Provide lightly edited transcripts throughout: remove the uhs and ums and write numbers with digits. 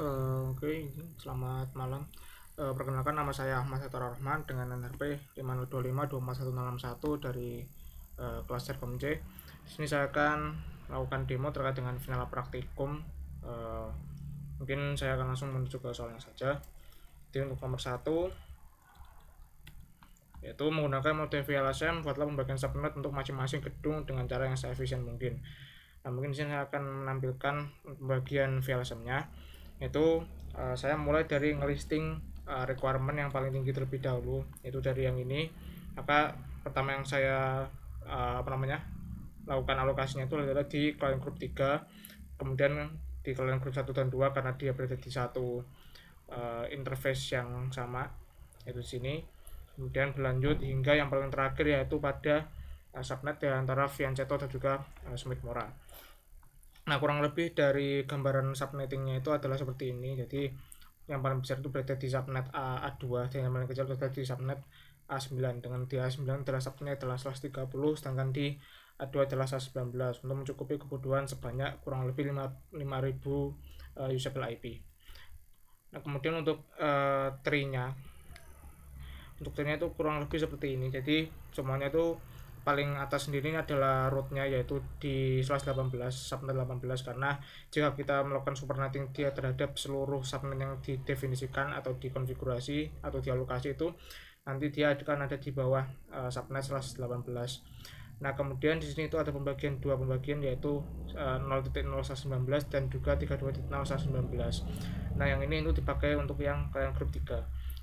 Oke, selamat malam. Perkenalkan, nama saya Ahmad Setor Rahman dengan NRP 5025241161 dari kelas Serkom C. Di sini saya akan melakukan demo terkait dengan final praktikum. Eh, Mungkin saya akan langsung menuju ke soalnya saja. Jadi untuk nomor 1, yaitu menggunakan mode VLSM buatlah pembagian subnet untuk masing-masing gedung dengan cara yang seefisien mungkin. Nah, mungkin di sini saya akan menampilkan pembagian VLSM-nya, yaitu saya mulai dari ngelisting requirement yang paling tinggi terlebih dahulu, yaitu dari yang ini. Maka pertama yang saya lakukan alokasinya itu adalah di client group 3, kemudian di client group 1 dan 2 karena dia berada di satu interface yang sama, yaitu di sini. Kemudian berlanjut hingga yang paling terakhir, yaitu pada subnet di antara Fianceto dan juga Smith Mora. Nah, kurang lebih dari gambaran subnettingnya itu adalah seperti ini. Jadi yang paling besar itu berada di subnet A2 dan yang paling kecil berada di subnet A9. Dengan di A9 adalah subnet adalah /30, sedangkan di A2 adalah /19 untuk mencukupi kebutuhan sebanyak kurang lebih 5.000 usable IP. Nah, kemudian untuk tree-nya, itu kurang lebih seperti ini. Jadi semuanya itu paling atas sendiri ini adalah rootnya, yaitu di /18 subnet 18, karena jika kita melakukan supernetting dia terhadap seluruh subnet yang didefinisikan atau dikonfigurasi atau dialokasi itu, nanti dia akan ada di bawah subnet /18. Nah, kemudian di sini itu ada dua pembagian, yaitu 0.0/19 dan juga 32.0/19. Nah, yang ini itu dipakai untuk yang kalian grup 3.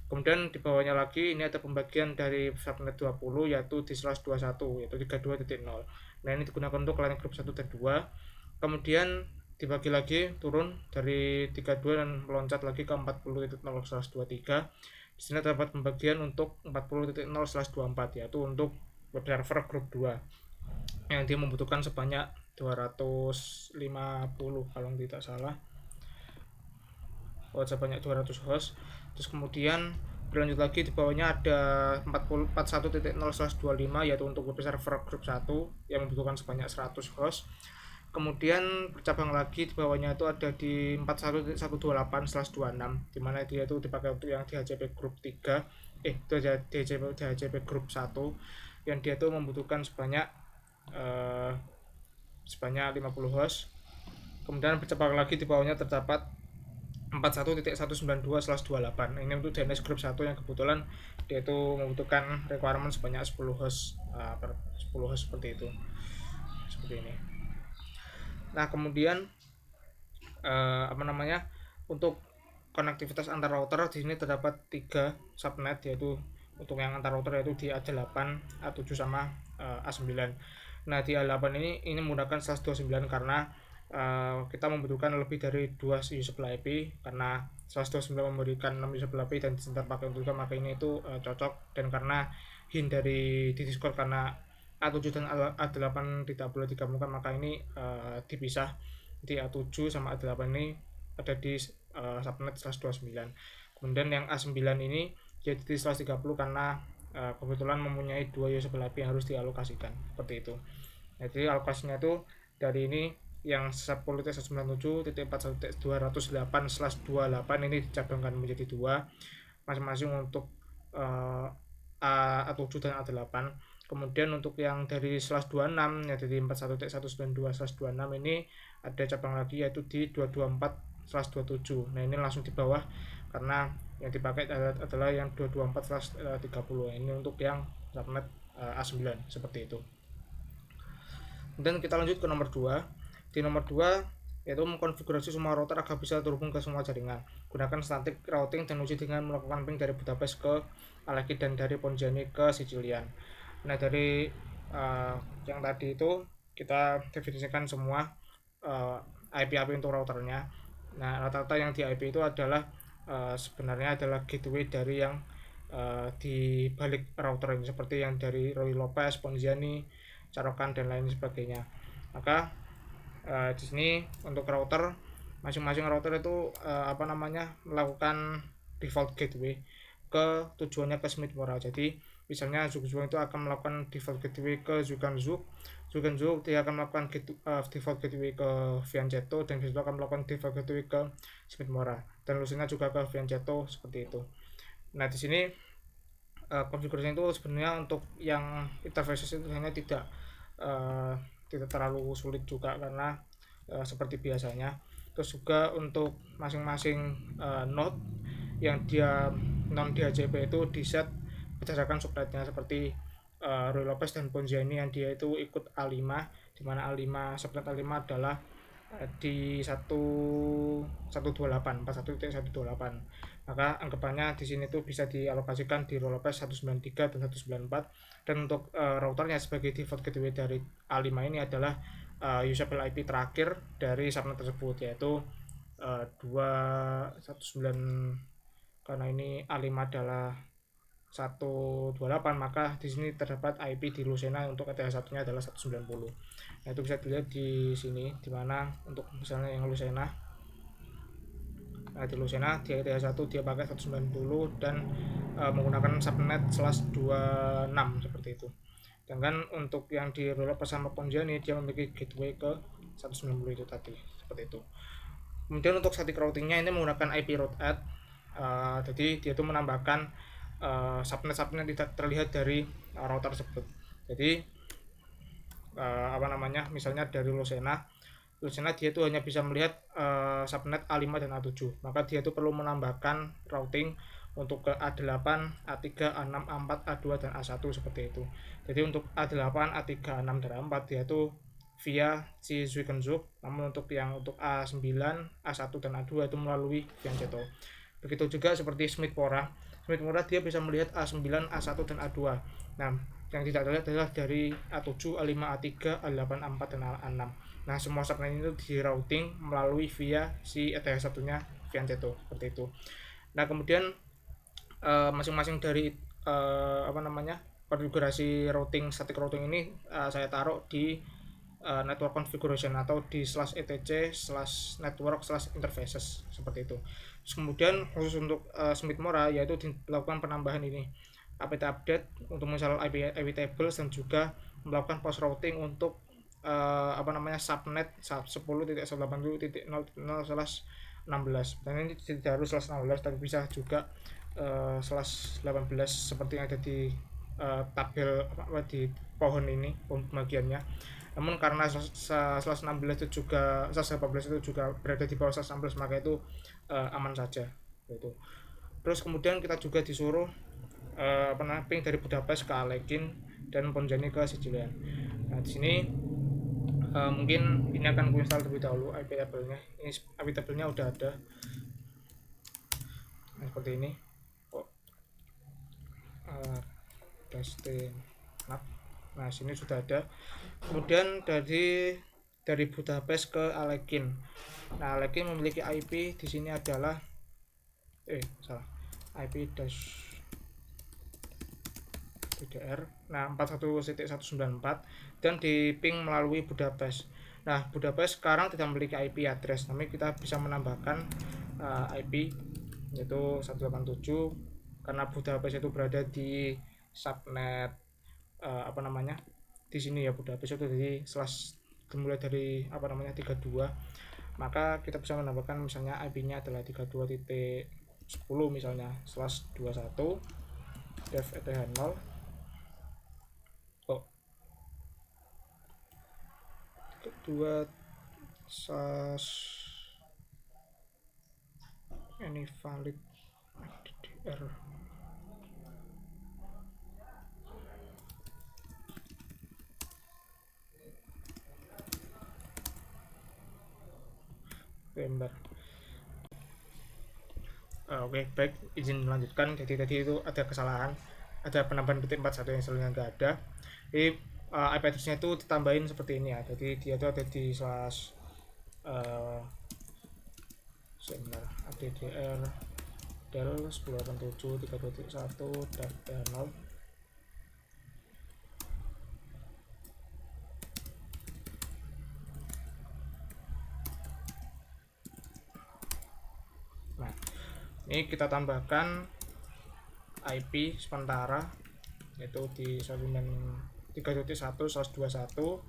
Kemudian di bawahnya lagi ini ada pembagian dari subnet 20, yaitu di /21, yaitu 32.0. Nah, ini digunakan untuk kalian grup 1 dan 2. Kemudian dibagi lagi turun dari 32 dan meloncat lagi ke 40.0/23. Di sini terdapat pembagian untuk 40.0/24, yaitu untuk web server grup 2 yang dia membutuhkan sebanyak 250 kalau tidak salah, sebanyak 200 host. Terus kemudian berlanjut lagi di bawahnya ada 41.0/25, yaitu untuk web server grup 1 yang membutuhkan sebanyak 100 host. Kemudian bercabang lagi di bawahnya itu ada di 41.128/26, dimana dia itu dipakai untuk yang DHCP grup 3, itu DHCP grup 1 yang dia itu membutuhkan sebanyak 50 host. Kemudian bercabang lagi di bawahnya terdapat 41.192/28. Ini untuk DNS group 1 yang kebetulan dia itu membutuhkan requirement sebanyak 10 host per 10 host seperti itu. Seperti ini. Nah, kemudian untuk konektivitas antar router di sini terdapat 3 subnet, yaitu untuk yang antar router yaitu di A8, A7 sama A9. Nah, di A8 ini menggunakan /29 karena kita membutuhkan lebih dari 2 usable IP, karena /29 memberikan 6 usable IP dan sebentar pakai untuk maka ini itu cocok. Dan karena hint dari di Discord, karena A7 dan A8 tidak boleh digabungkan, maka ini dipisah. Di A7 sama A8 ini ada di subnet /29. Kemudian yang A9 ini jadi di /30 karena kebetulan mempunyai 2 usable IP yang harus dialokasikan, seperti itu. Jadi alokasinya itu dari ini yang 10.97.41.208/28 ini dicabangkan menjadi 2 masing-masing untuk A7 dan A8. Kemudian untuk yang dari /26 ya dari 41.192/26 ini ada cabang lagi, yaitu di 224/27. Nah, ini langsung di bawah karena yang dipakai adalah yang 224/30. Ini untuk yang subnet A9 seperti itu. Dan kita lanjut ke nomor 2. Di nomor 2 yaitu mengkonfigurasi semua router agar bisa terhubung ke semua jaringan. Gunakan static routing dan uji dengan melakukan ping dari Budapest ke Aleki dan dari Ponziani ke Sicilian. Nah, dari yang tadi itu kita definisikan semua IP-IP untuk routernya. Nah, rata-rata yang di IP itu adalah sebenarnya adalah gateway dari yang di balik router ini, seperti yang dari Roy Lopez, Ponziani, Carokan dan lain sebagainya. Maka di sini untuk router, masing-masing router itu melakukan default gateway ke tujuannya ke Smith Mora. Jadi misalnya Zug itu akan melakukan default gateway ke Zuganzug, Zukenzu dia akan melakukan default gateway ke Fianchetto, dan Visual akan melakukan default gateway ke Smith Mora, dan Lucena juga ke Fianchetto seperti itu. Nah di sini konfigurasi itu sebenarnya untuk yang interfaces itu hanya tidak terlalu sulit juga, karena seperti biasanya. Terus juga untuk masing-masing node yang dia non DHCP itu di set berdasarkan subnetnya, seperti Ruy Lopez dan Ponziani yang dia itu ikut A5, di mana A5 subnet A5 adalah di 128 41.128. Maka anggapannya di sini tuh bisa dialokasikan di Ruy Lopez 193 dan 194. Dan untuk routernya sebagai default gateway dari A5 ini adalah usable IP terakhir dari subnet tersebut, yaitu 219. Karena ini A5 adalah 128, maka di sini terdapat IP di Lucena untuk ETH1-nya adalah 190. Nah, itu bisa dilihat di sini, dimana untuk misalnya yang Lucena, di Lucena di ETH1 dia pakai 190 dan menggunakan subnet /26 seperti itu. Sedangkan untuk yang di Ruy Lopez sama Ponziani dia memiliki gateway ke 190 itu tadi, seperti itu. Kemudian untuk static routingnya ini menggunakan IP route add. Jadi dia itu menambahkan subnet-subnet tidak terlihat dari router tersebut. Jadi misalnya dari Lucena dia itu hanya bisa melihat subnet A5 dan A7, maka dia itu perlu menambahkan routing untuk ke A8, A3, A6, A4, A2 dan A1 seperti itu. Jadi untuk A8, A3, A6 dan A4 dia itu via si Zukenzu, namun untuk A9, A1 dan A2 itu melalui Fianchetto. Begitu juga seperti Smith Mora dia bisa melihat A9, A1 dan A2. Nah, yang tidak terlihat adalah dari A7, A5, A3, A8, A4 dan A6. Nah, semua subnet itu di routing melalui via si ETH1-nya Fianchetto seperti itu. Nah, kemudian masing-masing dari konfigurasi routing, static routing ini saya taruh di network configuration atau di /etc/network/interfaces seperti itu. Terus kemudian khusus untuk Smith Mora yaitu dilakukan penambahan ini apt update untuk misal IP tables, dan juga melakukan post routing untuk subnet 10.180.0/16, dan ini tidak harus /16 tapi bisa juga /18 seperti yang ada di tabel di pohon ini bagiannya. Namun karena /16 itu juga /18 itu juga berada di bawah /16, maka itu aman saja gitu. Terus kemudian kita juga disuruh ping dari Budapest ke Alekin dan Ponziani ke Sicilian. Nah di sini mungkin ini akan ku install terlebih dahulu IP tabelnya. Ini IP tabelnya udah ada. Nah, seperti ini. Testing. Nah sini sudah ada. Kemudian dari Budapest ke Alekin. Nah Alekin memiliki IP di sini adalah IP DDR 41.194 dan di ping melalui Budapest. Nah Budapest sekarang tidak memiliki IP address, tapi kita bisa menambahkan IP yaitu 187, karena Budapest itu berada di subnet di sini ya. Budapest itu jadi dimulai dari 32, maka kita bisa menambahkan misalnya IP-nya adalah 32.10 misalnya /21 dev eth0 2 ini valid DDR. Oke, baik, izin melanjutkan. Jadi tadi itu ada kesalahan, ada penambahan PT41 yang sebelumnya nggak ada. Jadi IP address-nya itu ditambahin seperti ini ya. Jadi dia itu ada di /addr del 10.87.3.1 Nah, ini kita tambahkan IP sementara yaitu di 3.1/21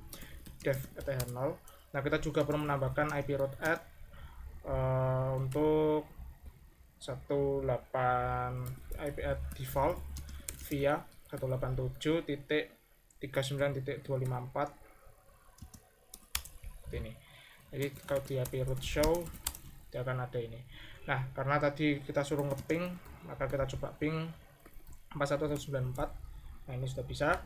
dev eth0. Nah, kita juga perlu menambahkan IP root add untuk 18 IP add default via 187.39.254 seperti ini. Jadi kalau di IP root show dia akan ada ini. Nah, karena tadi kita suruh ngeping, maka kita coba ping 41.194. Nah, ini sudah bisa.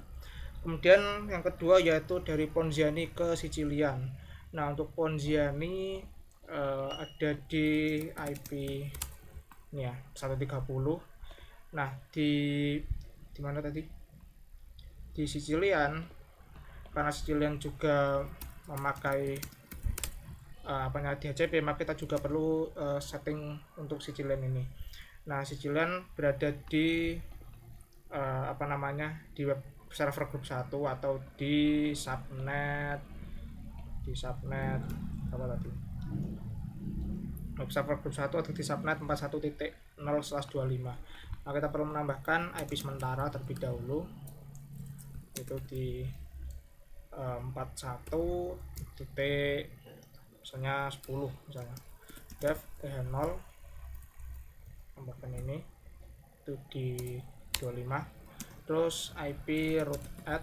Kemudian yang kedua yaitu dari Ponziani ke Sicilian. Nah, untuk Ponziani ada di IP ini ya 130. Nah, di mana tadi? Di Sicilian, karena Sicilian juga memakai DHCP, maka kita juga perlu setting untuk Sicilian ini. Nah, Sicilian berada di di web server grup 1 atau di subnet apa tadi, web server grup 1 atau di subnet 41.0/25. Nah, kita perlu menambahkan IP sementara terlebih dahulu, itu di 41 titik misalnya 10 misalnya dev eth0, tambahkan ini itu di 25. Terus IP root add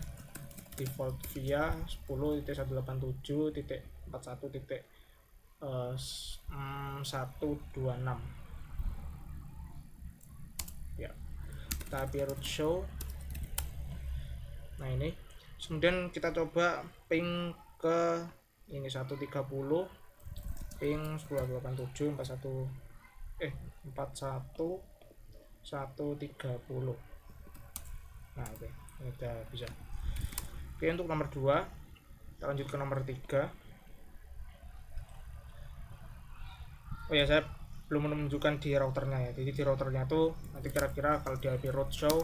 default via 10.168.41.126 ya. Kita IP root show. Nah, ini kemudian kita coba ping ke ini 130, ping 10.87 41.130. Nah, oke, ini udah bisa. Oke, untuk nomor 2 kita lanjut ke nomor 3. Oh ya, saya belum menunjukkan di routernya ya. Jadi di routernya tuh nanti kira-kira kalau di IP roadshow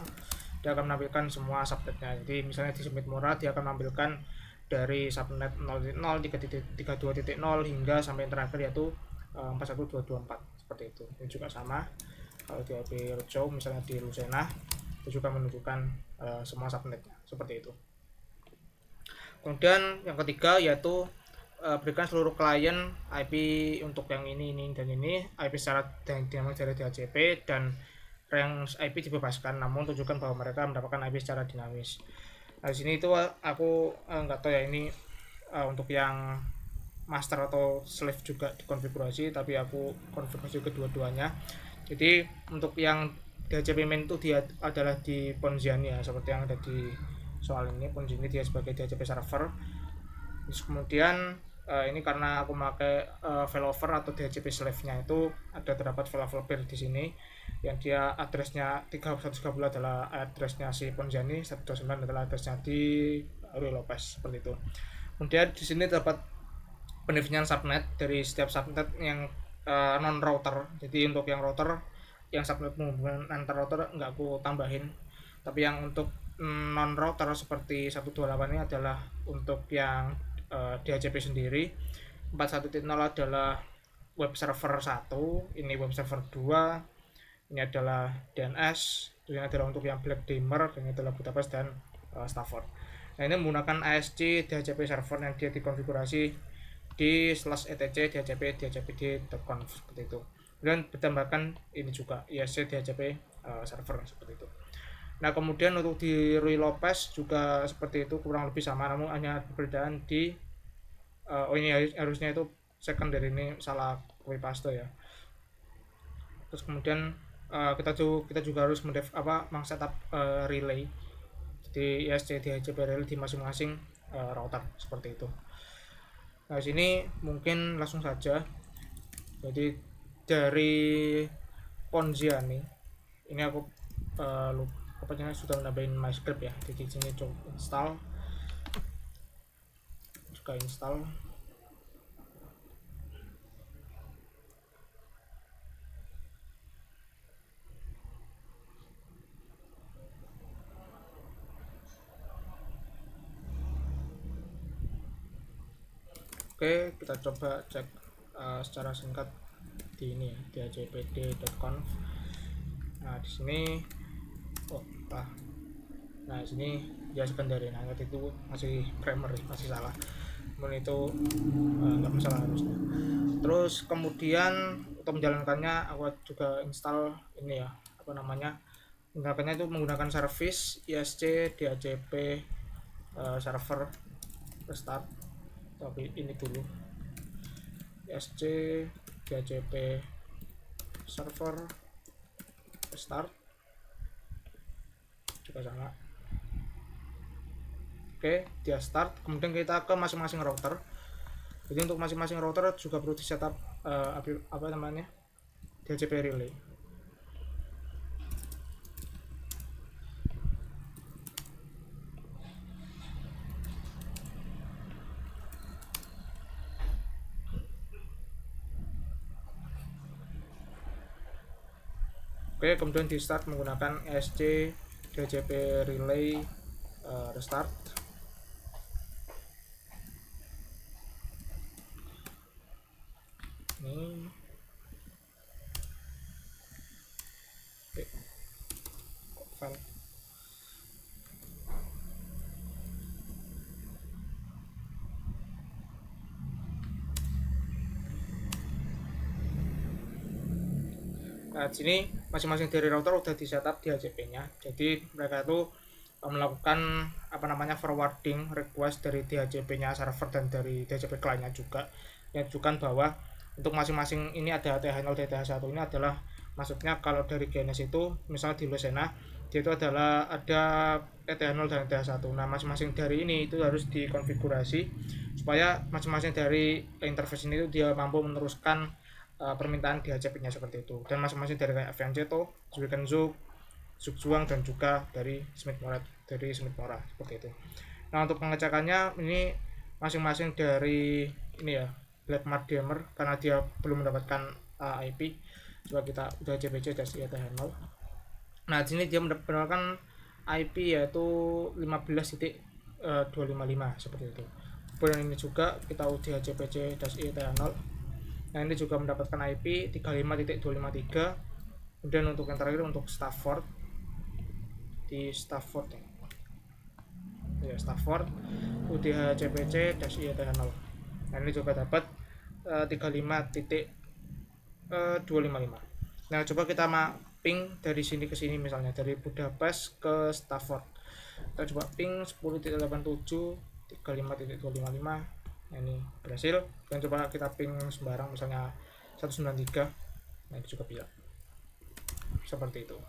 dia akan menampilkan semua subnetnya. Jadi misalnya di Summit Murah dia akan menampilkan dari subnet 0.0, 3.32.0 hingga sampai yang terakhir yaitu 41224 seperti itu. Ini juga sama kalau di IP roadshow misalnya di Lucena itu juga menunjukkan semua subnetnya seperti itu. Kemudian yang ketiga yaitu berikan seluruh klien IP untuk yang ini dan ini IP secara dinamis dari DHCP, dan range IP dibebaskan, namun tunjukkan bahwa mereka mendapatkan IP secara dinamis. Nah, di sini itu aku nggak tahu ya ini untuk yang master atau slave juga dikonfigurasi, tapi aku konfigurasi kedua-duanya. Jadi untuk yang DHCP main itu dia adalah di Ponziani ya, seperti yang ada di soal ini. Ponziani dia sebagai DHCP server. Terus kemudian ini karena aku memakai failover atau DHCP slave-nya itu ada terdapat failover pair di sini yang dia addressnya 130 adalah addressnya si Ponziani, 129 adalah addressnya di Rui Lopez seperti itu. Kemudian di sini terdapat pendefinisian subnet dari setiap subnet yang non router. Jadi untuk yang router, yang subnet menghubungkan antar router nggak aku tambahin, tapi yang untuk non router seperti 128 ini adalah untuk yang DHCP sendiri. 4.1.0 adalah web server 1, ini web server 2, ini adalah DNS, ini adalah untuk yang Black Dimmer, dan ini adalah Budapest dan Stafford. Nah, ini menggunakan ASC DHCP server yang dia dikonfigurasi di /etc dhcp.conf seperti itu. Dan ditambahkan ini juga ISC DHCP server seperti itu. Nah, kemudian untuk di Rui Lopez juga seperti itu, kurang lebih sama, namun hanya perbedaan di ini harusnya itu secondary, ini salah copy paste ya. Terus kemudian kita juga harus meng-setup relay, jadi ISC DHCP relay di masing-masing router seperti itu. Nah, sini mungkin langsung saja. Jadi dari Ponziani ini aku lupa sudah nambahin MyScript ya. Jadi sini coba install, juga install. Oke, kita coba cek secara singkat di ini ya, di dhcpd.conf. Nah, di sini Nah sini dia secondary, nah itu masih primary, masih salah, kemudian itu nggak masalah harusnya. Terus kemudian untuk menjalankannya aku juga install ini ya, apa namanya, menggunakannya itu menggunakan service ISC DHCP server restart. Tapi ini dulu ISC DHCP server restart juga sama. Oke, dia start, kemudian kita ke masing-masing router. Jadi untuk masing-masing router juga perlu di setup apa namanya, DHCP relay. Oke, kemudian di start menggunakan ESC DHCP relay restart. Ini oke, file. Nah, sini masing-masing dari router udah di setup DHCP-nya. Jadi mereka itu melakukan apa namanya forwarding request dari DHCP-nya server dan dari DHCP client-nya juga, yang menunjukkan bahwa untuk masing-masing ini ada TH0 dan TH1 ini adalah, maksudnya kalau dari GNS itu misalnya di Lucena dia itu adalah ada TH0 dan TH1. Nah masing-masing dari ini itu harus dikonfigurasi supaya masing-masing dari interface ini itu dia mampu meneruskan permintaan DHCP-nya seperti itu. Dan masing-masing dari kayak Fianceto, Zwickenzug, Zugzwang dan juga dari Smith Mora seperti itu. Nah untuk pengecekannya ini masing-masing dari ini ya Blackmart Gamer, karena dia belum mendapatkan IP. Coba kita udah CPC dari IATH0. Nah di sini dia mendapatkan IP yaitu 15.255 seperti itu. Kemudian ini juga kita udah CPC dari IATH0. Nah ini juga mendapatkan IP 35.253. Kemudian untuk yang terakhir untuk Stafford, di Stafford ya, Stafford UDH CPC IATH0. Nah ini juga dapat 35.255. Nah coba kita ping dari sini ke sini, misalnya dari Budapest ke Stafford, kita coba ping 10.87 35.255. Nah ini berhasil. Dan coba kita ping sembarang misalnya 193. Nah itu juga bisa seperti itu.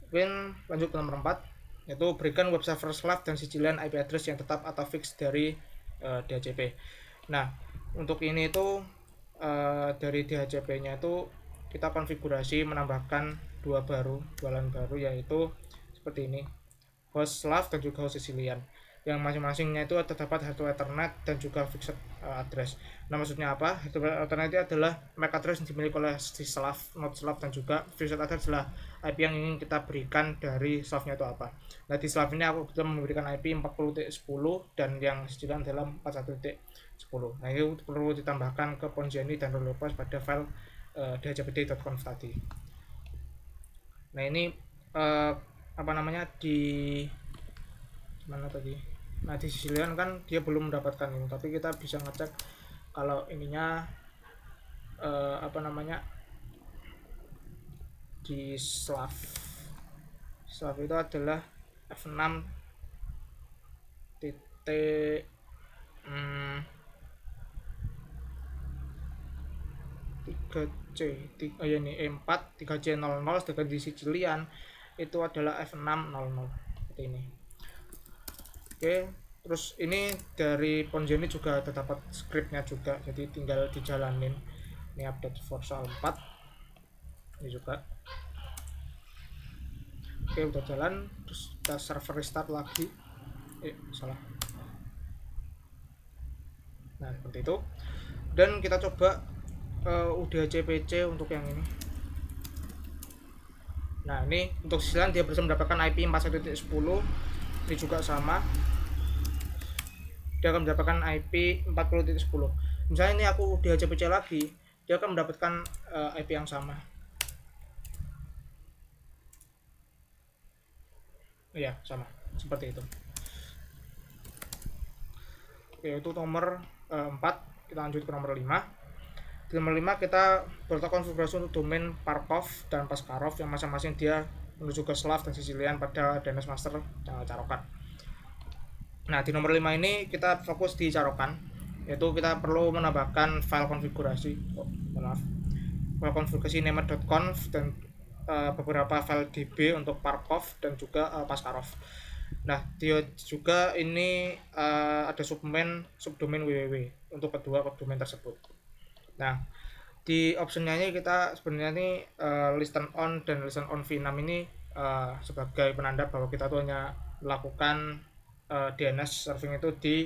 Kemudian lanjut ke nomor 4, yaitu berikan web server slab dan sijilian IP address yang tetap atau fix dari DHCP. Nah untuk ini itu dari DHCP nya itu kita konfigurasi menambahkan dua LAN baru, yaitu seperti ini, host slab dan juga host sicilian, yang masing-masingnya itu terdapat hardware Ethernet dan juga fixed address. Nah maksudnya apa? Hardware Ethernet itu adalah MAC address yang dimiliki oleh si slab, node slab, dan juga fixed address adalah IP yang ingin kita berikan dari slabnya itu apa. Nah di slab ini aku bisa memberikan IP 40.10 dan yang sicilian adalah 41.10. Nah ini perlu ditambahkan ke Ponziani dan Rolopos pada file dhcpd.conf tadi. Nah ini apa namanya, di mana tadi. Nah di sicilian kan dia belum mendapatkan ini, tapi kita bisa ngecek kalau ininya apa namanya, di Slav itu adalah F6 titik 3C ya ini E4 3C00, sedangkan di sicilian itu adalah F600 seperti ini. Oke, terus ini dari Ponziani juga terdapat scriptnya juga, jadi tinggal dijalanin. Ini update Forza 4 ini juga. Oke udah jalan, terus kita server restart lagi. Salah. Nah seperti itu. Dan kita coba UDHCPC untuk yang ini. Nah ini untuk sicilian dia bisa mendapatkan IP 41.10. Ini juga sama, dia akan mendapatkan IP 40.10. Misalnya ini aku UDHCPC lagi, dia akan mendapatkan IP yang sama. Iya, sama seperti itu. Oke, itu nomor 4. Kita lanjut ke nomor 5. Di nomor 5 kita berletak konfigurasi untuk domain Parkov dan Pascarov yang masing-masing dia menuju ke Slav dan Sicilian pada DNS master carokan. Nah, di nomor 5 ini kita fokus di carokan, yaitu kita perlu menambahkan file konfigurasi. File konfigurasi name.conf dan beberapa file DB untuk Parkov dan juga Pascarov. Nah, dia juga ini ada subdomain www untuk kedua domain tersebut. Nah, di optionnya ini kita sebenarnya ini listen on dan listen on v6 ini sebagai penanda bahwa kita tuh hanya melakukan DNS serving itu di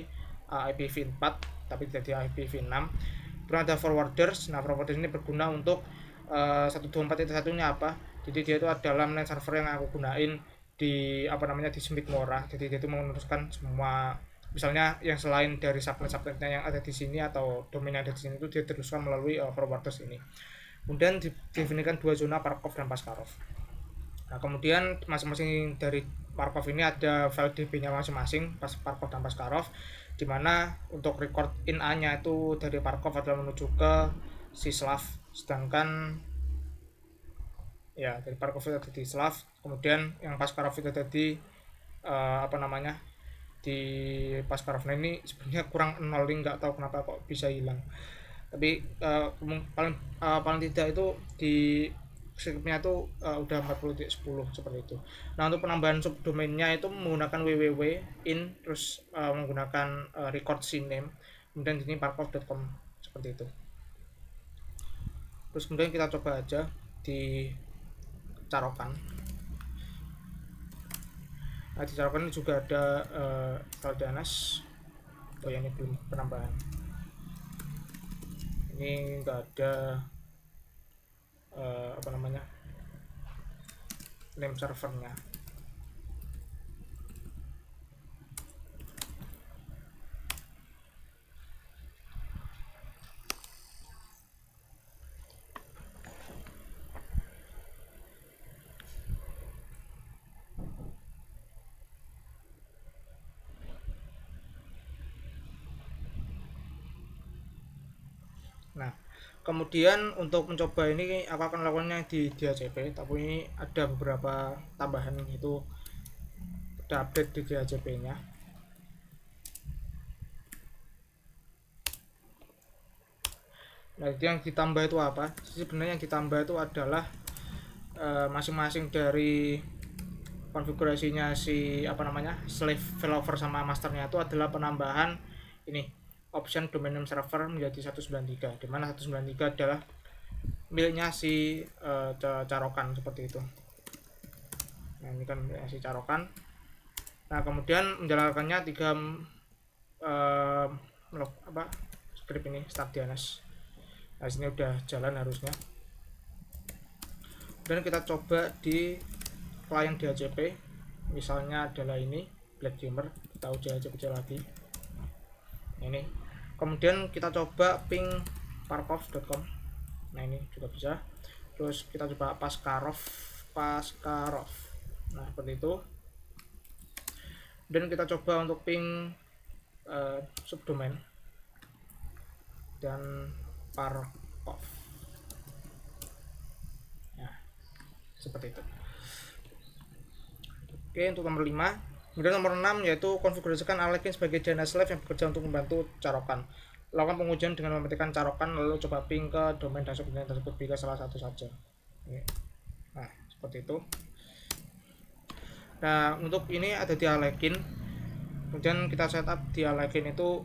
IPv4 tapi tidak di IPv6. Kemudian ada forwarders. Nah, forwarders ini berguna untuk 124.1 nya apa? Jadi dia itu adalah main server yang aku gunain di di Smith Mora. Jadi dia itu meneruskan semua, misalnya yang selain dari subnet-subnetnya yang ada di sini atau domain yang ada di sini itu dia teruskan melalui forwarders ini. Kemudian didefinisikan dua zona Parkov dan Pascarov. Nah, kemudian masing-masing dari Parkov ini ada file DB-nya masing-masing, Parkov dan Pascarov, dimana untuk record in A-nya itu dari Parkov adalah menuju ke si Slav, sedangkan ya dari Parkov itu ada di Slav, kemudian yang Pascarov itu ada di di Pascarov. Nah, ini sebenarnya kurang enolling, nggak tahu kenapa kok bisa hilang, tapi paling tidak itu di scriptnya itu udah 40.10 seperti itu. Nah, untuk penambahan subdomainnya itu menggunakan www in, terus menggunakan record name, kemudian ini parkov.com seperti itu. Terus kemudian kita coba aja di carokan. Nah, di carokan ini juga ada file DNS. Oh ya, ini belum penambahan, ini enggak ada name servernya. Nah, kemudian untuk mencoba ini aku akan lakukannya di DHCP, tapi ini ada beberapa tambahan, itu ada update di DHCP nya. Nah, itu yang ditambah itu apa? Sebenarnya yang ditambah itu adalah masing-masing dari konfigurasinya si slave failover sama masternya itu adalah penambahan ini option domain name server menjadi 193, dimana 193 adalah miliknya si carokan seperti itu. Nah, ini kan si carokan. Nah, kemudian menjalankannya 3 script ini start DNS. Nah, sini udah jalan harusnya. Dan kita coba di klien DHCP, misalnya adalah ini Black Gamer, kita uji aja lagi. Ini kemudian kita coba ping parkov.com. Nah, ini juga bisa. Terus kita coba Pascarov. Nah, seperti itu. Dan kita coba untuk ping subdomain dan Parkov. Nah, seperti itu. Oke, untuk nomor 5. Kemudian nomor 6 yaitu konfigurasikan Alekin sebagai DNS slave yang bekerja untuk membantu carokan. Lakukan pengujian dengan mematikan carokan, lalu coba ping ke domain dan subdomain tersebut bila salah satu saja. Nah, seperti itu. Nah, untuk ini ada di Alekin. Kemudian kita setup di Alekin itu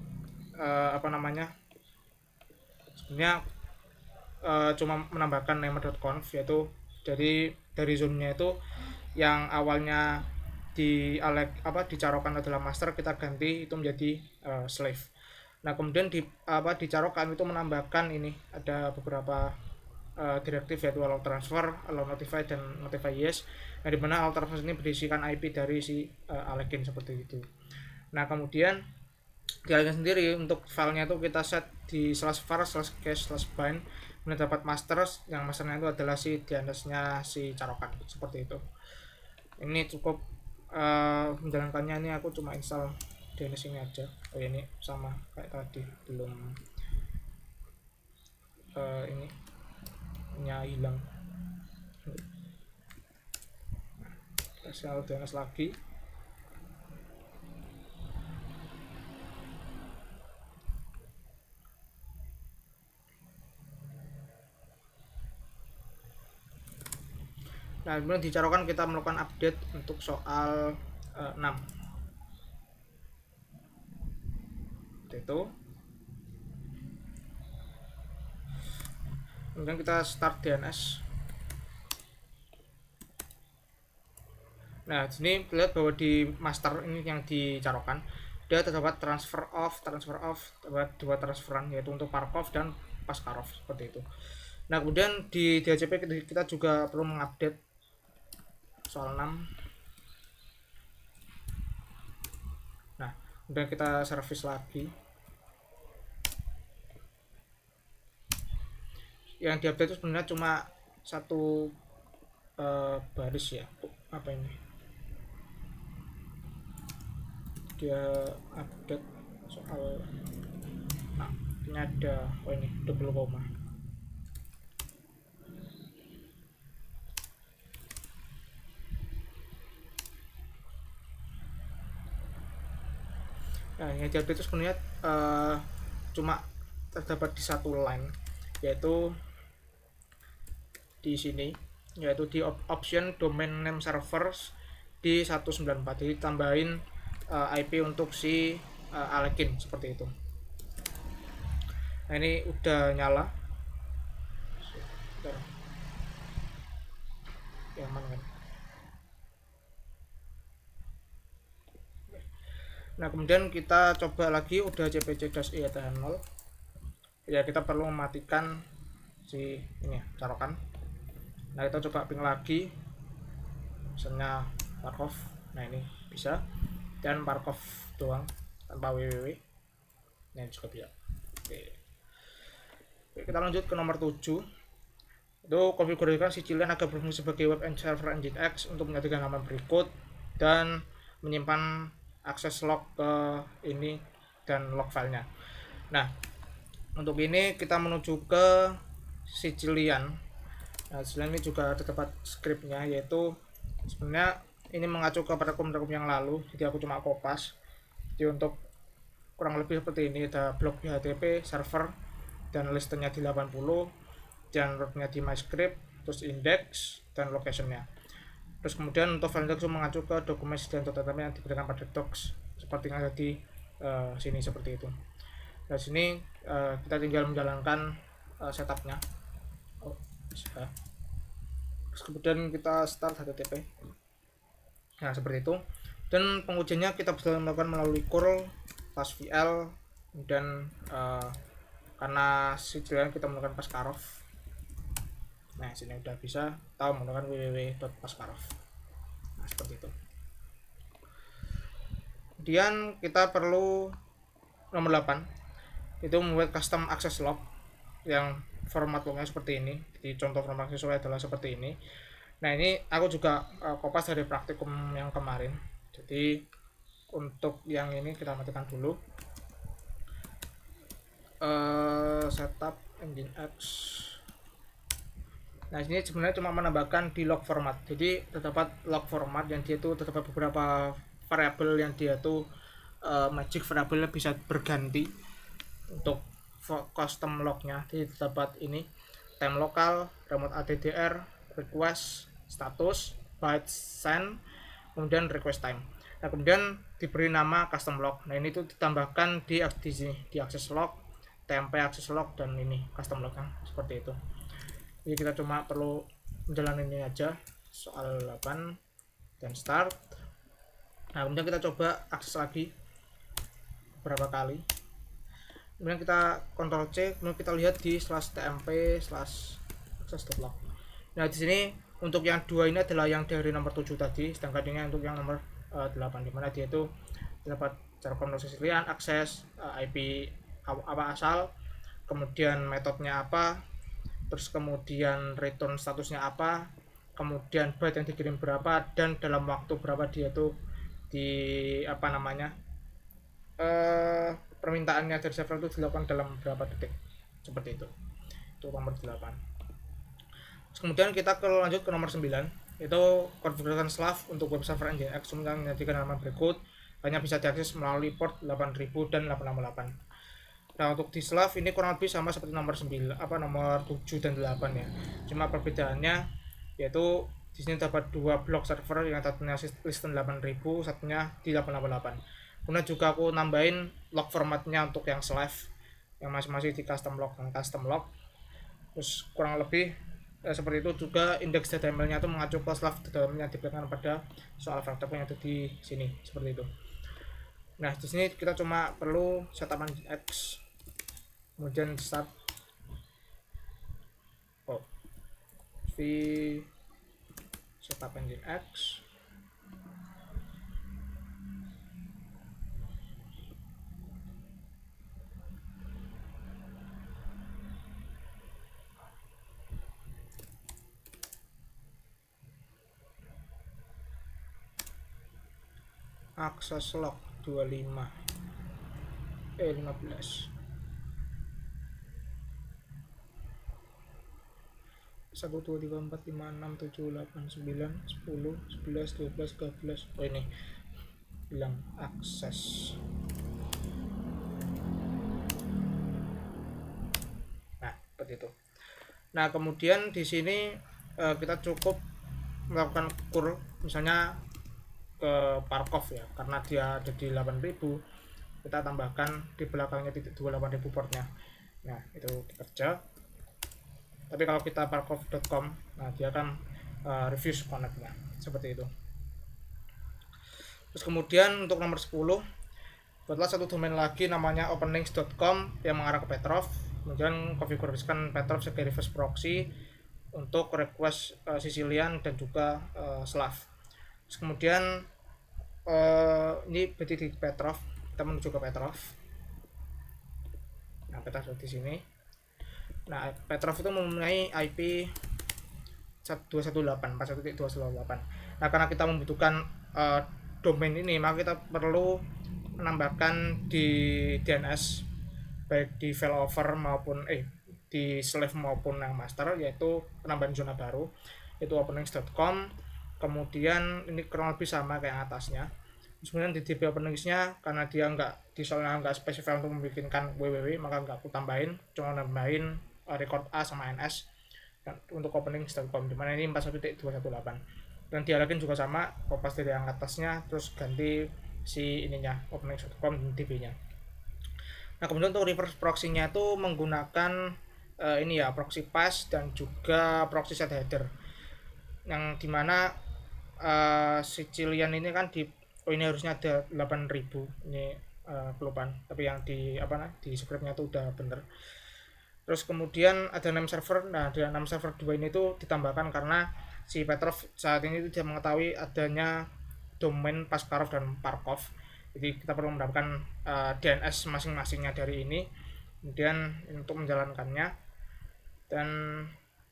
sebenarnya cuma menambahkan name.conf, yaitu jadi dari zone-nya itu yang awalnya di carokan adalah master, kita ganti itu menjadi slave. Nah, kemudian di carokan itu menambahkan ini ada beberapa direktif, yaitu allow transfer, allow notify, dan notify yes. Nah, dimana allow transfer ini berisikan IP dari si Alekin seperti itu. Nah, kemudian di Alekin sendiri untuk filenya itu kita set di /var/cache/bind, mendapat master yang masternya itu adalah si DNS nya si carokan seperti itu. Ini cukup menjalankannya ini aku cuma install DNS ini aja. Oh ini sama kayak tadi, belum ini hilang. Kita install DNS lagi. Nah, kemudian di Carokan kita melakukan update untuk soal 6. Itu. Kemudian kita start DNS. Nah, di sini lihat bahwa di master ini yang di Carokan dia terdapat transfer off, terdapat dua transferan, yaitu untuk Parkov dan Paskarov seperti itu. Nah, kemudian di DHCP kita juga perlu mengupdate soal 6. Nah, kemudian kita service lagi. Yang diupdate itu sebenarnya cuma satu baris ya. Apa ini? Dia update soal ini ada ini double koma. Nah, yang diupdate itu sebenarnya cuma terdapat di satu line, yaitu di sini, yaitu di option domain name servers di 194. Jadi tambahin IP untuk si Alekin seperti itu. Nah, ini udah nyala. Yang mana kan? Nah, kemudian kita coba lagi, udah cpc-i tahan 0. Ya, kita perlu mematikan si ini ya, Carokan. Nah, kita coba ping lagi, misalnya Parkov. Nah, ini bisa, dan Parkov doang tanpa www. Nah, ini juga bisa. Oke, kita lanjut ke nomor 7. Itu konfigurasikan si Cilian agar berfungsi sebagai web and server Nginx untuk menyatakan halaman berikut dan menyimpan akses log ke ini dan log filenya. Nah, untuk ini kita menuju ke Sicilian. Nah, Sicilian ini juga terdapat scriptnya, yaitu sebenarnya ini mengacu kepada rekom-rekom yang lalu, jadi aku cuma kopas. Jadi untuk kurang lebih seperti ini, ada blok HTTP server dan listennya di 80 dan rootnya di MyScript, terus index dan locationnya. Terus kemudian untuk file itu mengacu ke dokumen dan tata yang diberikan pada docs seperti yang ada di sini seperti itu. Nah, sini kita tinggal menjalankan setupnya. Oh, bisa. Terus kemudian kita start HTTP. Nah, seperti itu. Dan pengujiannya kita bisa melakukan melalui curl pasvl, dan karena Sicilian kita menggunakan Paskarov. Nah, sini udah bisa tahu menggunakan www.paskarov. Nah, seperti itu. Kemudian kita perlu nomor 8, itu membuat custom access log yang format lognya seperti ini. Jadi contoh format access log adalah seperti ini. Nah, ini aku juga kopas dari praktikum yang kemarin. Jadi untuk yang ini kita matikan dulu. Setup Nginx. Nah, ini sebenarnya cuma menambahkan di log format. Jadi terdapat log format yang dia itu terdapat beberapa variabel yang dia tuh magic variabel bisa berganti untuk custom lognya. Jadi terdapat ini time lokal, remote addr, request, status, byte send, kemudian request time. Nah, kemudian diberi nama custom log. Nah, ini tuh ditambahkan di sini, di access log, TMP access log, dan ini custom lognya seperti itu. Jadi kita cuma perlu menjalani ini aja, soal 8 dan start. Nah, kemudian kita coba akses lagi berapa kali. Kemudian kita Ctrl C, kemudian kita lihat di /tmp/access.log. Nah, di sini untuk yang 2 ini adalah yang dari nomor 7 tadi, sedangkan ini untuk yang nomor 8, dimana dia itu dapat cara konversi Sicilian, akses IP apa asal, kemudian metodenya apa, terus kemudian return statusnya apa, kemudian byte yang dikirim berapa, dan dalam waktu berapa dia tuh di apa namanya permintaannya dari server itu dilakukan dalam berapa detik, seperti itu nomor 8. Kemudian kita lanjut ke nomor 9, itu konfigurasi Slav untuk web server Nginx yang menjadikan halaman berikut hanya bisa diakses melalui port 8000 dan 868. Nah, untuk di Slav ini kurang lebih sama seperti nomor 9, nomor 7 dan 8 ya. Cuma perbedaannya yaitu di sini dapat dua blok server, yang satunya listen 8000, satunya di 888. Kemudian juga aku nambahin log formatnya untuk yang Slav, yang masing-masing di custom log dan custom log. Terus kurang lebih seperti itu juga. Indeks HTML-nya itu mengacu ke Slav HTML yang diberikan pada soal faktor yang ada di sini, seperti itu. Nah, di sini kita cuma perlu setup Nginx, kemudian start v setup Nginx. Akses log 15 1 2 3 4 5 6 7 8 9 10 11 12 13. Oh, ini bilang akses. Nah, seperti itu. Nah, kemudian di sini kita cukup melakukan ukur misalnya ke Parkov ya, karena dia ada di 8000, kita tambahkan di belakangnya titik 28000 portnya. Nah, itu kerja. Tapi kalau kita parkov.com, nah dia akan refuse connect-nya, seperti itu. Terus kemudian untuk nomor 10, buatlah satu domain lagi namanya openlinks.com yang mengarah ke Petrov. Kemudian konfigurasikan Petrov sebagai reverse proxy untuk request Sicilian dan juga Slav. Terus kemudian ini berarti di Petrov, kita menuju ke Petrov. Nah, Petrov di sini. Nah, Petrov itu mempunyai IP 218.41.218. Nah, karena kita membutuhkan domain ini, maka kita perlu menambahkan di DNS baik di failover maupun di slave maupun yang master, yaitu penambahan zona baru, yaitu openlinks.com. Kemudian ini kurang lebih sama kayak atasnya. Kemudian di DB openlinks-nya, karena dia soalnya nggak spesifik untuk membikinkan www, maka nggak aku tambahin, cuma nambahin record A sama NS dan untuk openlinks.com, dimana ini 41.218. Dan dialogin juga sama, kopas dari yang atasnya terus ganti si ininya openlinks.com dan DB nya. Nah, kemudian untuk reverse proxy-nya itu menggunakan ini ya, proxy pass dan juga proxy set header, yang dimana Sicilian ini kan ini harusnya ada 8000, ini kelupaan, tapi yang di scriptnya itu udah bener. Terus kemudian ada name server. Nah, di name server 2 ini tuh ditambahkan karena si Petrov saat ini tidak mengetahui adanya domain Paskarov dan Parkov. Jadi kita perlu mendapatkan DNS masing-masingnya dari ini. Kemudian untuk menjalankannya, dan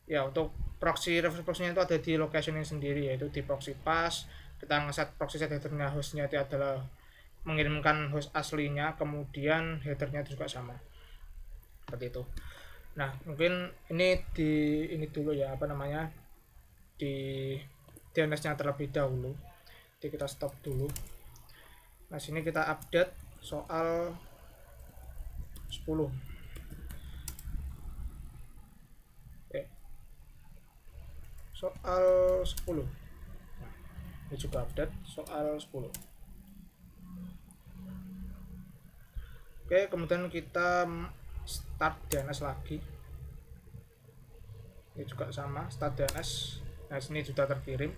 ya untuk proxy reverse proxy-nya itu ada di location-nya sendiri, yaitu di proxy pass. Kita ngeset proxy set header-nya, hostnya itu adalah mengirimkan host aslinya, kemudian header-nya juga sama, seperti itu. Nah, mungkin ini dulu ya, di DNS-nya terlebih dahulu. Jadi kita stop dulu. Nah, sini kita update soal 10. Soal 10. Nah, ini juga update soal 10. Oke, kemudian kita start DNS lagi. Ini juga sama, start DNS. Nah, sini sudah terkirim.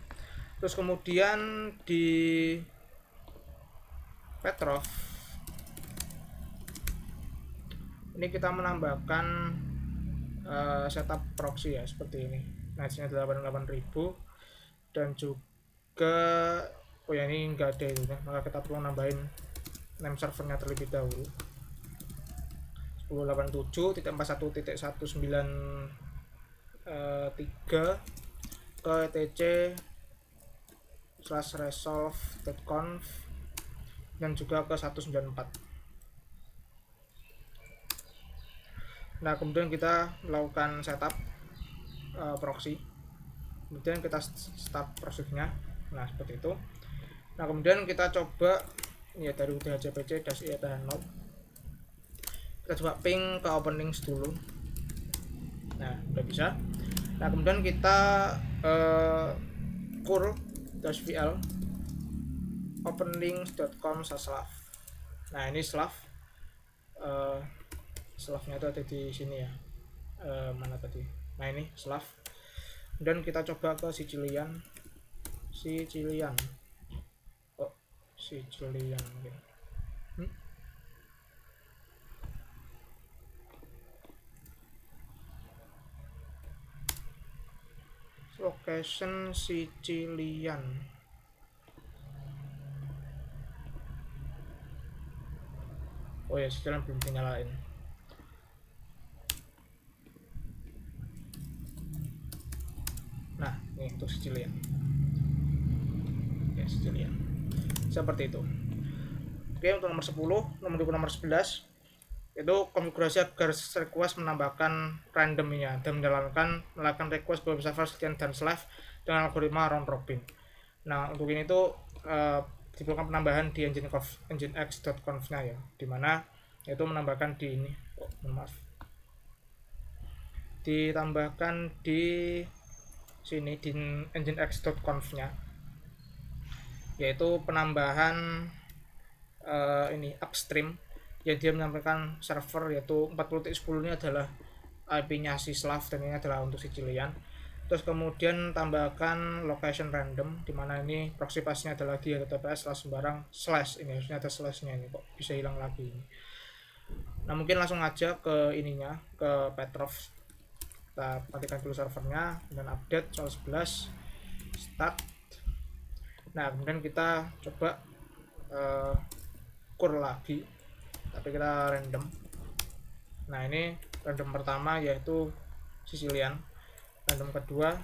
Terus kemudian di Petrov ini kita menambahkan setup proxy ya, seperti ini. Nah, sini 88.000 dan juga ini enggak ada itu ya, maka kita perlu nambahin name servernya terlebih dahulu, 1087.41.193. ke etc/resolve.conf dan juga ke 194. Nah, kemudian kita lakukan setup proxy, kemudian kita start proxy-nya. Nah, seperti itu. Nah, kemudian kita coba ya dari dhcpc-i/node kita coba ping ke openings dulu. Nah, udah bisa. Nah, kemudian kita curl-vl openlinks.com/slav. Nah, ini slav, slavnya itu ada di sini ya, mana tadi. Nah, ini slav. Dan kita coba ke Sicilian. Oh, Sicilian. Location Sicilian. Oh ya, Sicilian belum dinyalain. Nah, ini untuk Sicilian. Ya, Sicilian. Seperti itu. Oke, untuk nomor 10, nomor 11 itu konfigurasi agar request menambahkan randomnya dan melakukan request beberapa server sekian dan slash dengan algoritma round robin. Nah, untuk ini tuh diperlukan penambahan di nginx.conf-nya ya, dimana itu menambahkan di ini, ditambahkan di sini di nginx.conf-nya, yaitu penambahan ini upstream yang dia menyampaikan server, yaitu 40.10 ini adalah IP-nya si Slav dan ini adalah untuk Sicilian. Terus kemudian tambahkan location random, dimana ini proxy path-nya adalah di https sembarang slash, ini harusnya ada slash-nya, ini kok bisa hilang lagi ini. Nah, mungkin langsung aja ke ininya, ke Petrov. Kita matikan dulu servernya dan update soal 11 start. Nah, kemudian kita coba curl lagi, tapi kita random. Nah, ini random pertama yaitu Sicilian, random kedua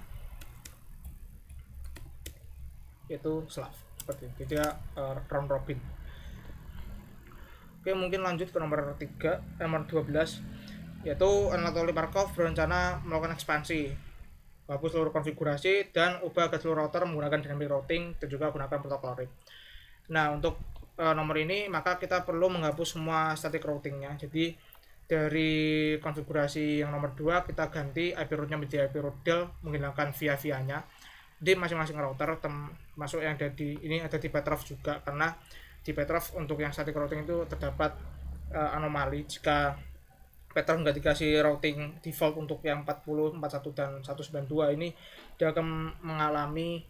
yaitu Slav, seperti itu. Jadi round robin. Oke, mungkin lanjut ke nomor 12 yaitu Anatoly Markov berencana melakukan ekspansi, hapus seluruh konfigurasi dan ubah ke seluruh router menggunakan dynamic routing dan juga gunakan protokol RIP. Nah, untuk nomor ini maka kita perlu menghapus semua static routingnya. Jadi dari konfigurasi yang nomor 2 kita ganti IP root-nya menjadi IP root del menghilangkan via-vianya di masing-masing router, termasuk yang ada di ini, ada di Petrov juga, karena di Petrov untuk yang static routing itu terdapat anomali. Jika Petrov nggak dikasih routing default untuk yang 40, 41 dan 192 ini, dia akan mengalami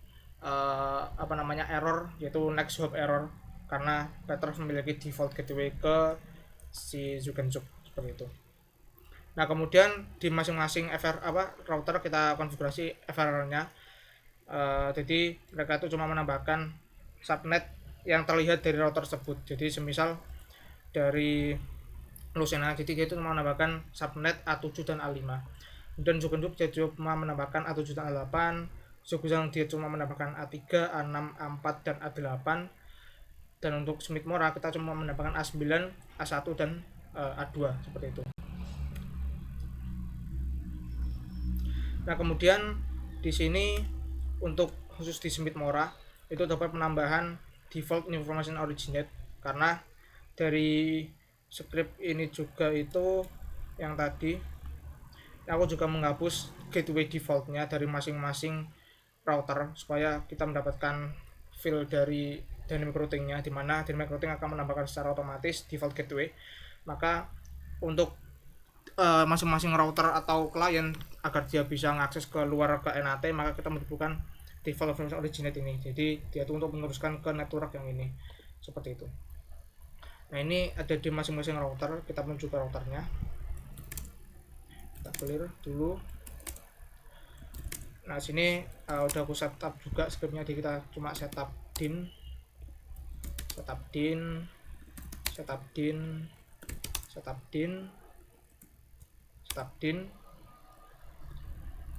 error, yaitu next hop error, karena Petrov memiliki default gateway ke si Zukenjuk, seperti itu. Nah, kemudian di masing-masing router kita konfigurasi FRR-nya. Jadi mereka itu cuma menambahkan subnet yang terlihat dari router tersebut. Jadi semisal dari Lucena, jadi dia itu cuma menambahkan subnet A7 dan A5. Dan Zukenjuk dia cuma menambahkan A7 dan A8. Zuguzang dia cuma menambahkan A3, A6, A4 dan A8. Dan untuk Smith Mora kita cuma menambahkan A9, A1 dan A2, seperti itu. Nah, kemudian di sini untuk khusus di Smith Mora itu dapat penambahan default information originate, karena dari script ini juga itu yang tadi aku juga menghapus gateway defaultnya dari masing-masing router supaya kita mendapatkan file dari dynamic routingnya, dimana dynamic routing akan menambahkan secara otomatis default gateway. Maka untuk masing-masing router atau klien agar dia bisa mengakses ke luar ke NAT, maka kita membutuhkan default information originate ini. Jadi dia itu untuk meneruskan ke network yang ini, seperti itu. Nah, ini ada di masing-masing router. Kita menuju ke routernya, kita clear dulu. Nah, sini udah aku setup juga scriptnya, jadi kita cuma setup din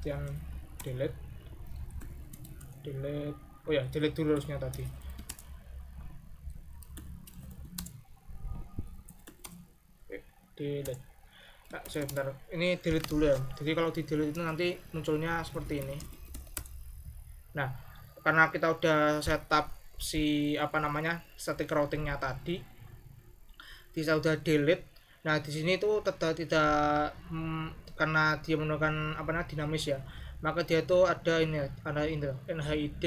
dan delete. delete. Oh ya, delete dulu harusnya tadi. Delete. Nah, sebentar, ini delete dulu ya. Jadi kalau di delete itu nanti munculnya seperti ini. Nah, karena kita udah setup si static routingnya tadi, kita udah delete. Nah, di sini tuh tidak karena dia menggunakan dinamis ya, maka dia tuh ada ini, NHID,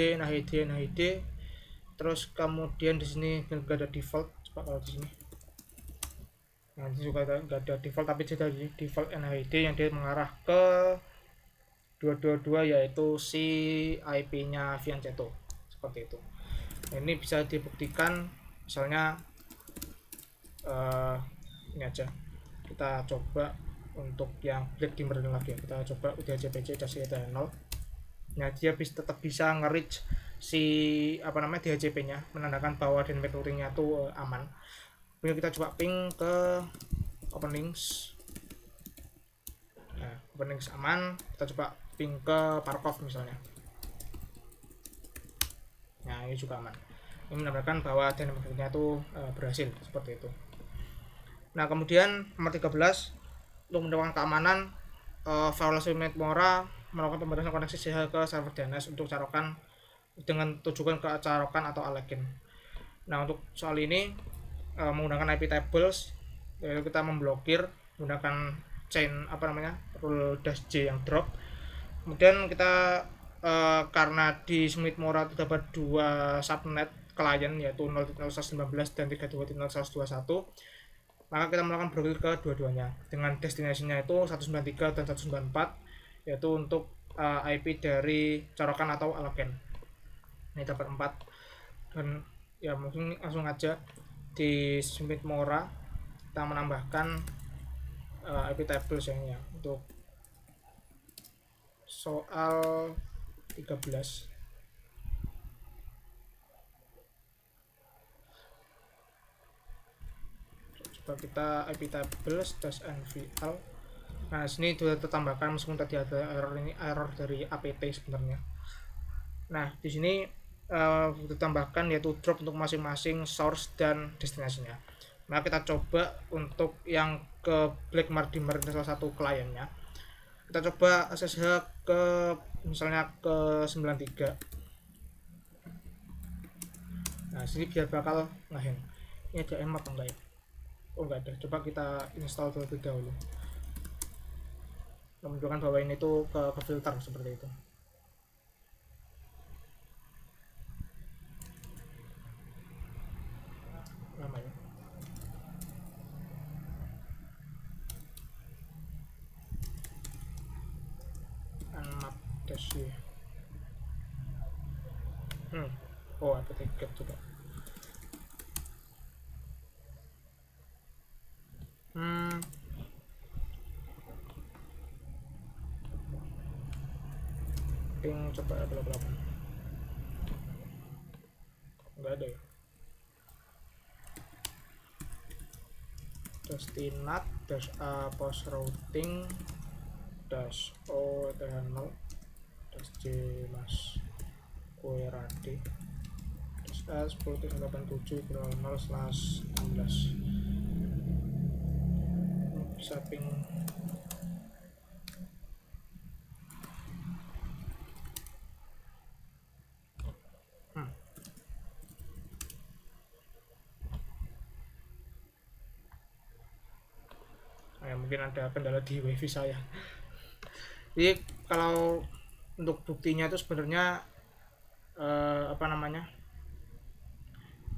terus kemudian di sini nggak ada default. Coba kalau di sini, nah ini juga nggak ada default, tapi ada default NHID yang dia mengarah ke 222, yaitu si IP-nya Fianchetto seperti itu. Nah, ini bisa dibuktikan misalnya ini aja, kita coba untuk yang black dimmer lagi ya. Kita coba udhcpc-0. Nah, dia tetap bisa nge-reach si DHCP nya, menandakan bahwa dynamic routingnya tuh aman. Kemudian kita coba ping ke openlinks. Nah, openlinks aman, kita coba ping ke Parkov misalnya. Nah, ini juga aman. Ini menandakan bahwa dynamic routingnya tuh berhasil seperti itu. Nah, kemudian nomor 13, untuk mendapatkan keamanan, Firewall Summit Mora melakukan pembatasan koneksi CH ke server DNS untuk carokan dengan tujuan ke carokan atau alekin. Nah, untuk soal ini menggunakan IP tables, yaitu kita memblokir menggunakan chain rule -j yang drop. Kemudian kita karena di Summit Mora terdapat dua subnet klien, yaitu 0.0.119 dan 32.0.121, maka kita melakukan blokir ke dua-duanya dengan destinasinya itu 193 dan 194, yaitu untuk IP dari corokan atau allogen. Ini dapat 4. Dan ya mungkin langsung aja di Summit Mora kita menambahkan IP tables ya untuk soal 13. Coba kita IP tables -nvl. Nah, sini sudah tertambahkan meskipun tadi ada error dari apt sebenarnya. Nah, di sini ditambahkan yaitu drop untuk masing-masing source dan destinasinya. Nah, kita coba untuk yang ke Blackmar dimmer salah satu kliennya. Kita coba SSH ke misalnya ke 93. Nah, sini biar bakal ngehang. Ini ada emap enggak ya? Oh, enggak ada. Coba kita install terlebih dahulu, menunjukkan bahwa ini tuh ke filter seperti itu. Lama ya. Unmap dash y. Oh, ada tiket juga. Ping coba berapa? Enggak ada ya. Destinat -a post routing -o -0 -j mas query -a 10.87.0/16 bisa ping mungkin ada kendala di wifi saya. Jadi kalau untuk buktinya itu sebenarnya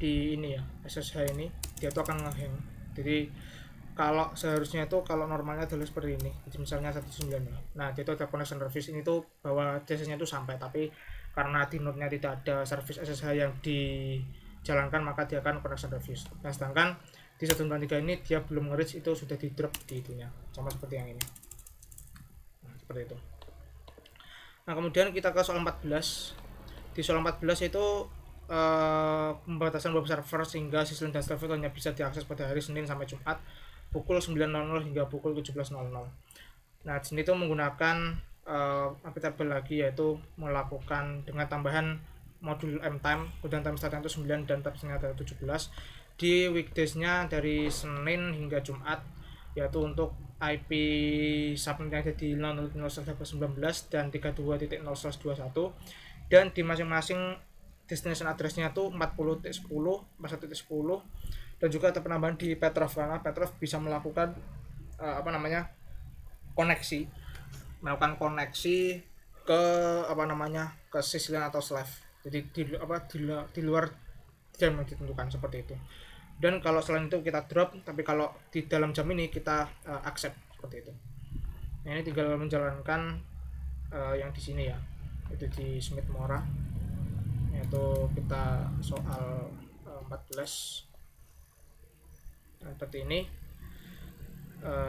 di ini ya, SSH ini dia tuh akan ngehang. Jadi kalau seharusnya itu kalau normalnya adalah seperti ini. Jadi misalnya 19. Nah, dia tuh ada connection service ini tuh bahwa CC-nya itu sampai, tapi karena di node-nya tidak ada service SSH yang dijalankan, maka dia akan connection service. Nah, sedangkan di 193 ini dia belum nge-reach, itu sudah di drop di itunya, sama seperti yang ini. Nah, seperti itu. Nah, kemudian kita ke soal 14. Di soal 14 itu pembatasan web server sehingga sistem dan traffic hanya bisa diakses pada hari Senin sampai Jumat pukul 9.00 hingga pukul 17.00. Nah, di sini itu menggunakan updatable lagi, yaitu melakukan dengan tambahan modul mtime, kemudian timestamp itu 9 dan timestampnya adalah 17 di weekdays-nya dari Senin hingga Jumat, yaitu untuk IP subnet yang ada di 0.0.19 dan 32.0/21, dan di masing-masing destination address-nya tuh 40.10, 41.10, dan juga ada penambahan di Petrov karena Petrov bisa melakukan koneksi melakukan koneksi ke ke sisline atau slave. Jadi di luar jam yang ditentukan seperti itu. Dan kalau selain itu kita drop, tapi kalau di dalam jam ini kita accept seperti itu. Nah, ini tinggal menjalankan yang di sini ya, itu di Smith Mora, yaitu kita soal 14 seperti ini.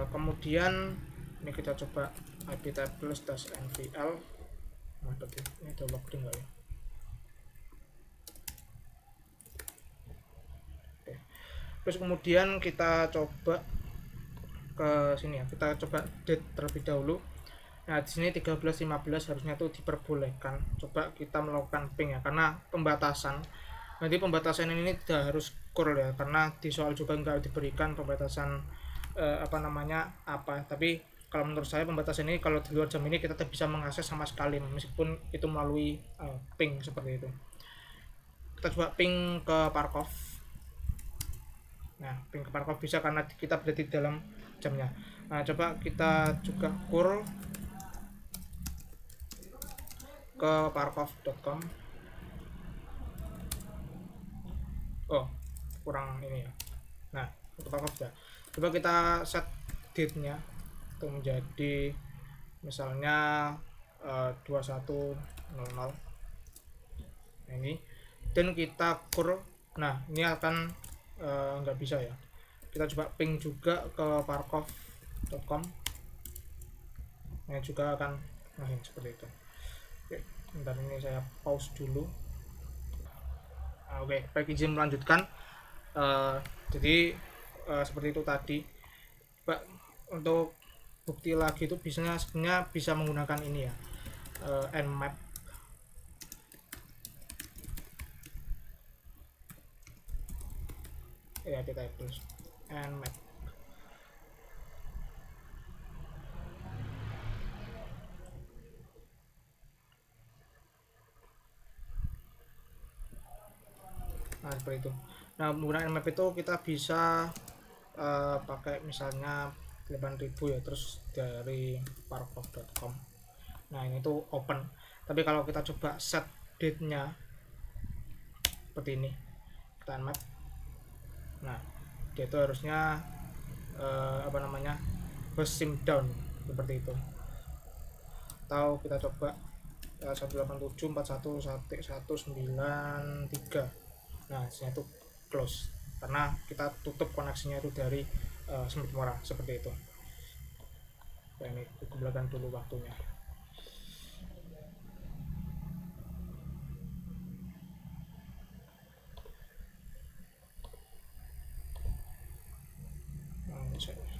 Kemudian ini kita coba IP tables -nvl. Mantap ya, ini ada logging nggak ya? Oke. Terus kemudian kita coba ke sini ya, kita coba date terlebih dahulu. Nah, di sini 13.15 harusnya tuh diperbolehkan. Coba kita melakukan ping ya, karena pembatasan. Nanti pembatasan ini tidak harus curl ya, karena di soal juga nggak diberikan pembatasan tapi kalau menurut saya pembatasan ini kalau di luar jam ini kita tidak bisa mengakses sama sekali, meskipun itu melalui ping seperti itu. Kita coba ping ke Parkov. Nah, ping ke Parkov bisa karena kita berada di dalam jamnya. Nah, coba kita juga curl ke parkov.com. Oh, kurang ini ya. Nah, untuk Parkov sudah. Coba kita set date-nya itu menjadi misalnya 21.00. Nah, ini dan kita curl. Nah, ini akan nggak bisa ya. Kita coba ping juga ke parkov.com. Nah, juga akan seperti itu. Oke, bentar ini saya pause dulu. Oke, baik, izin melanjutkan. Jadi seperti itu tadi. Pak, untuk bukti lagi itu sebenarnya bisa menggunakan ini ya, nmap. Ya, kita terus nmap. Nah, seperti itu. Nah, menggunakan nmap itu kita bisa pakai misalnya 8.000 ya, terus dari parkov.com. Nah, ini tuh open. Tapi kalau kita coba set date-nya seperti ini, kita nmap. Nah, dia itu harusnya host sim down seperti itu. Atau kita coba 187.41.193. Nah, sini itu close karena kita tutup koneksinya itu dari Smith Mora seperti itu. Nah, ini kebelakang dulu waktunya.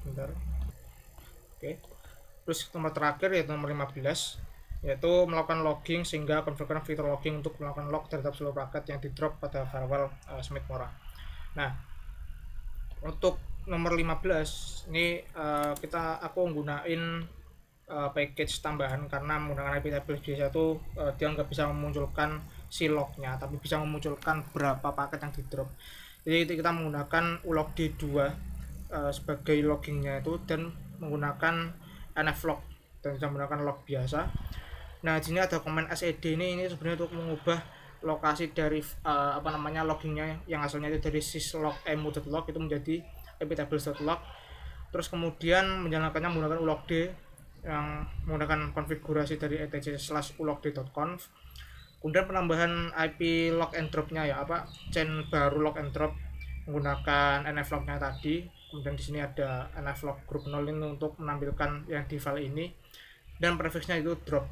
Sebentar. Oke. Terus nomor terakhir yaitu nomor 15, yaitu melakukan logging sehingga konfigurasi fitur logging untuk melakukan log terhadap seluruh paket yang di drop pada firewall Smith Mora. Nah, untuk nomor 15 ini aku menggunakan package tambahan karena menggunakan IP tables biasa itu dia nggak bisa memunculkan si lognya, tapi bisa memunculkan berapa paket yang di drop. Jadi kita menggunakan ulogd 2 sebagai loggingnya itu, dan menggunakan nflog dan bisa menggunakan log biasa. Nah, di sini ada komen sed ini sebenarnya untuk mengubah lokasi dari loggingnya yang asalnya itu dari syslog.emu.log itu menjadi iptables.log. Terus kemudian menjalankannya menggunakan ulogd yang menggunakan konfigurasi dari etc/ulogd.conf. Kemudian penambahan IP log and drop-nya ya, chain baru log and drop menggunakan nflog-nya tadi. Kemudian di sini ada nflog group 0 ini untuk menampilkan yang di file ini, dan prefixnya itu drop.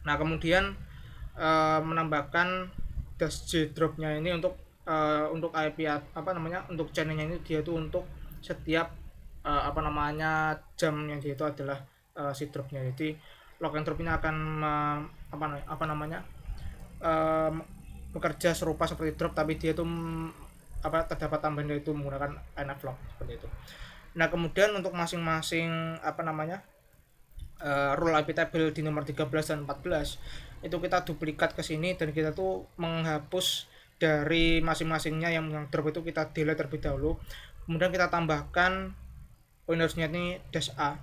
Nah, kemudian menambahkan -j drop-nya ini untuk IP untuk channel-nya ini dia itu untuk setiap jam yang dia itu adalah si drop-nya. Jadi log and drop ini akan bekerja serupa seperti drop, tapi dia itu terdapat tambahan yaitu menggunakan NF log seperti itu. Nah, kemudian untuk masing-masing rule IP table di nomor 13 dan 14 itu kita duplikat ke sini, dan kita tuh menghapus dari masing-masingnya yang drop itu kita delete terlebih dahulu. Kemudian kita tambahkan pointersnya ini dash a,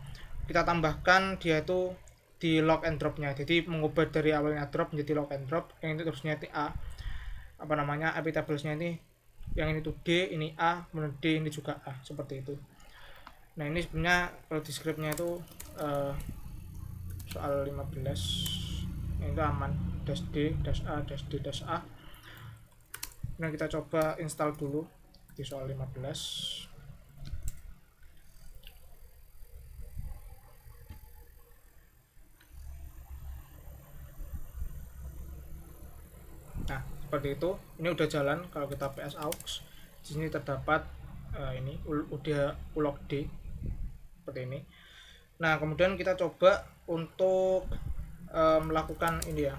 kita tambahkan dia itu di log and dropnya, jadi mengubah dari awalnya drop menjadi log and drop. Yang itu terusnya itu a IP tablesnya ini, yang ini tuh D, ini A, kemudian D, ini juga A, seperti itu. Nah, ini sebenarnya kalau di scriptnya itu soal 15 ini itu aman, dash D, dash A, dash D, dash A. Nah, kita coba install dulu di soal 15. Nah, seperti itu. Ini udah jalan. Kalau kita ps aux, di sini terdapat ini udah ulog D seperti ini. Nah, kemudian kita coba untuk melakukan ini ya,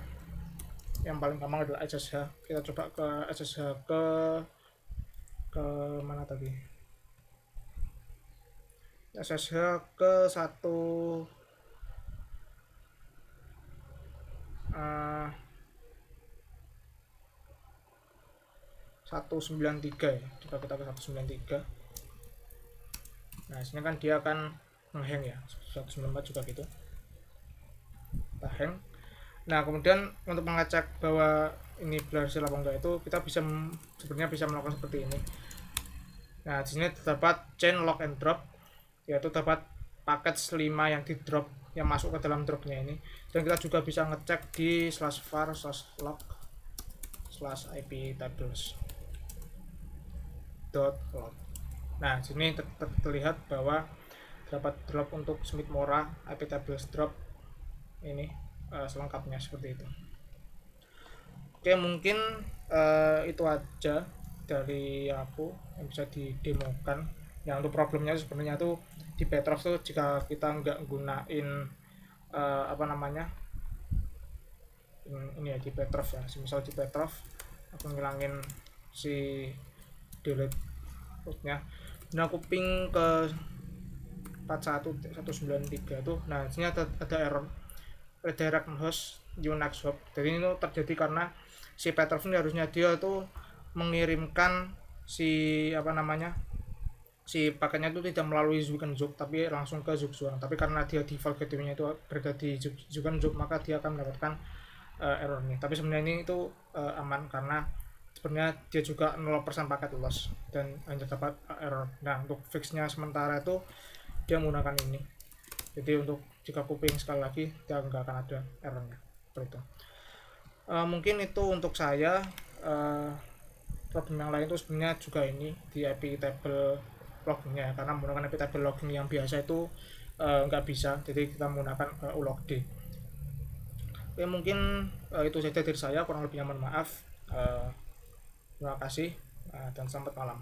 yang paling gampang adalah SSH. Kita coba ke SSH ke mana tadi, SSH ke 193 ya. Coba kita ke 193. Nah, sini kan dia akan menghang ya, 194 juga gitu, kita hang. Nah, kemudian untuk mengecek bahwa ini berhasil apa enggak, itu kita sebenarnya bisa melakukan seperti ini. Nah, di sini terdapat chain log and drop, yaitu terdapat paket 5 yang di drop, yang masuk ke dalam dropnya ini. Dan kita juga bisa ngecek di /var/log /ip tables .log. Nah, sini terlihat bahwa dapat drop untuk Smith Mora IP tables drop ini selengkapnya seperti itu. Oke, mungkin itu aja dari aku yang bisa didemokan. Yang untuk problemnya sebenarnya tuh di Petrov tuh, jika kita nggak gunain ini ya di Petrov ya, misal di Petrov aku ngilangin si delete rootnya. Nah, aku ping ke 41193 tuh. Nah, sini ada error redirect host Unix hop. Jadi ini terjadi karena si Petrov ini harusnya dia tuh mengirimkan si si paketnya itu tidak melalui Zukenzook, tapi langsung ke Zugzwang. Tapi karena dia default gateway-nya itu berada di Zukenzook, maka dia akan mendapatkan error ini. Tapi sebenarnya ini itu aman, karena sebenarnya dia juga 0% paket loss dan hanya dapat error. Nah, untuk fixnya sementara itu dia menggunakan ini. Jadi untuk jika kuping sekali lagi, dia nggak akan ada errornya seperti itu. Mungkin itu untuk saya. Problem yang lain itu sebenarnya juga ini di IP table loggingnya, karena menggunakan IP table logging yang biasa itu nggak bisa, jadi kita menggunakan ulog D. Oke, mungkin itu saja dari saya, kurang lebihnya mohon maaf. Terima kasih dan selamat malam.